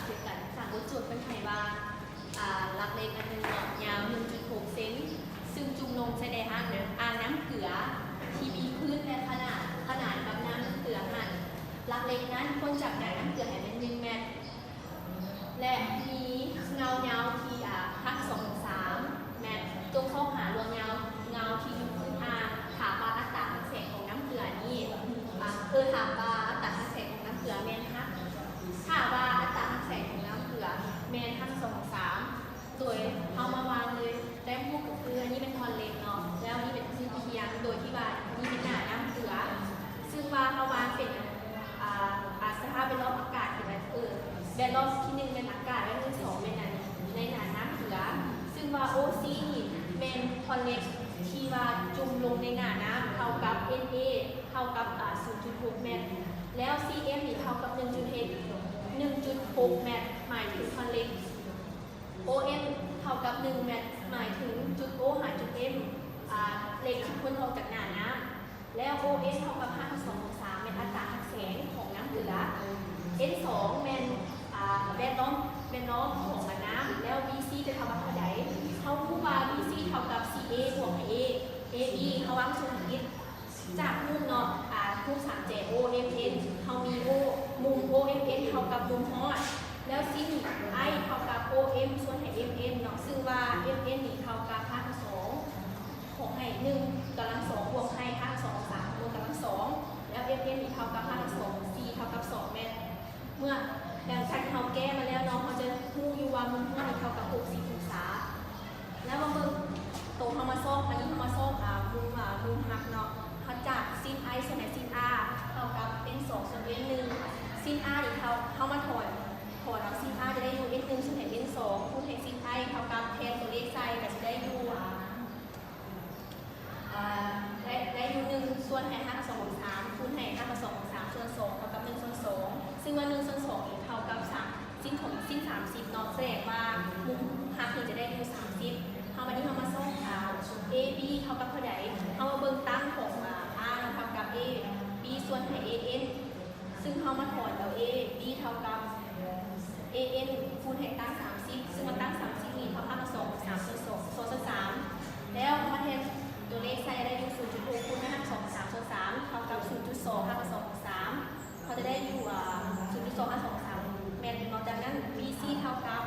คือกันสั่งบนจุดเป็นไขว่าลักเล็กอันหนึ่งยาว 1.6 เซนซึ่งจุ่มลงใส่ในอ่างน้ำเกลือที่มีพื้นและขนาดกับน้ำเกลือหันลักเล็กนั้นพ้นจากน้ำเกลือให้เป็น1 เมตรและมีเงาที่ทัก2-3 เมตรจงเข้าหารวมเงาที่อยู่พื้นอ่างถามว่าอัตราหักแสงของน้ำเกลือนี่ถามว่าอัตราหักแสงของน้ำเกลือแมนฮักถามว่าอัตราหักแสงของน้ำเกลือแมนทัก2-3โดยเอามาวางเลยได้พวกก็คืออันนี้เป็นทอนเล็กเนาะแล้วนี่เป็นพื้นเพียงโดยที่ว่านี่เป็นหนาน้ำเกลือซึ่งว่าเขาวางเป็นสภาพเป็นรอบอากาศเป็นแบนรอบที่1เป็นอากาศและที่2เป็นในหนาน้ำเกลือซึ่งว่าโอซีนี่เป็นทอนเล็กที่ว่าจุ่มลงในหนาน้ำเท่ากับ NA เท่ากับ0.6 เมตรแล้ว CM นี่เท่ากับ 1.6 เมตรหมายถึงทอนเล็ก OM เท่ากับ1 เมตรหมายถึงจุด O หาจุด M เหล็กที่พ้นออกจากหนาน้ำแล้ว OS เท่ากับ5/2-3เป็นอัตราหักแสงของน้ำเกลือ N2 เป็นแบนล้อมของน้ำแล้ว BC จะเท่ากับเท่าไหร่เขาพูดว่า BC เท่ากับ CA บวก AB เขาวางส่วนคิดจากมุมเนาะมุม3J OMN เขามี O มุม OMN เท่ากับมุมฮอดแล้วซิน I เท่ากับ OM ส่วนให้ MN เนาะซึ่งว่า MN นี่เท่ากับ5/2ของให้1^2บวกให้5/3บวก2แล้ว MN นี่เท่ากับ5/2 C เท่ากับ2 เมตรเมื่ออย่างการเขาแก้มาแล้วเนาะเขาจะรู้อยู่ว่ามุมฮอดนี่เท่ากับ60 องศาแล้วมาเบิ่งตรงธรรมชาติอันนี้ธรรมชาติมุมหักเนาะเขาจากซิน I ส่วนให้ซิน R เท่ากับเป็น2ส่วนเป็น1ซิน R นี่เขามาถอนเอาซิน R จะได้อยู่ S1 ส่วนให้ S2 คูณให้ซิน I เท่ากับแทนตัวเลขไซน์ก็จะได้อยู่ได้อยู่1ส่วนให้5/2-3คูณให้5/2-3ส่วน2เท่ากับ1/2ซึ่งว่า1/2นี่เท่ากับ3ซินของซิน30เนาะแสดงว่ามุมหักนี่จะได้อยู่30เอามาที่เรามาส่งAB เท่ากับเท่าไหร่เอามาเบิ่งตั้งของR เท่ากับ A B ส่วนให้ AN ซึ่งเขามาถอนเอา A B เท่ากับ AN คูณให้ตั้ง30ซึ่งมันตั้ง30นี่เท่า5/2-3/2 แล้วมาแทนตัวเลขใส่ได้อยู่ 0.6 คูณให้5/2-3/3 เท่ากับ 0.2 5/2-3 เขาจะได้อยู่0.2 5/2-3 เมตรนอกจากนั้น BC เท่ากับ